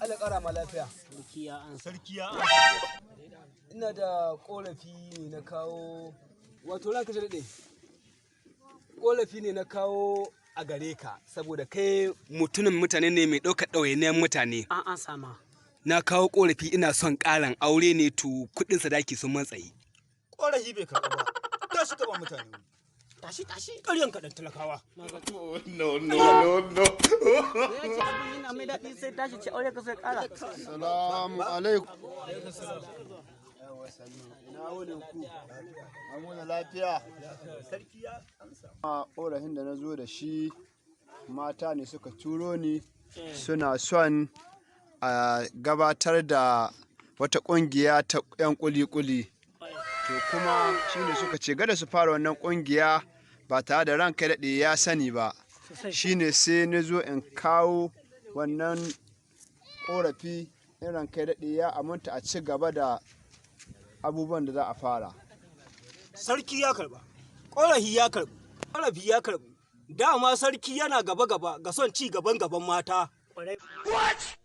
Allah ƙara ma lafiya. Sarki ya ina da ƙorafi ne na kawo, wato ranka shi daɗe. Ƙorafi ne na kawo a gare ka, saboda kai mutumin mutane ne mai ɗaukar ɗawainiyar mutane. An sama. Na kawo ƙorafi ina son ƙarin aure ne to kuɗin sadaki sun matsayi. Ƙorafi bai karɓa ba. Tashi ka ba mutane. Tashi. Ƙaryan kaɗan talakawa. No. Ya ce abin yana mai daɗi sai tashi ce aure ka sai ƙara. Salamu alaikum. Ina wunin ku? Amuna lafiya. Sarki ya amsa. Ƙorafin da na zo da shi mata ne suka turo ni suna son a gabatar da wata ƙungiya ta 'yan kuli-kuli. To kuma shi ne suka ce gada su fara wannan ƙungiya ba tare da ranka daɗe ya sani ba. Shi ne sai na zo in kawo wannan ƙorafi in ranka daɗe ya aminta a ci gaba da abubuwan da za a fara. Sarki ya karɓa. Ƙorafi ya karɓu. Ƙorafi ya karɓu. Dama sarki yana gaba-gaba ga son ci gaban mata. What?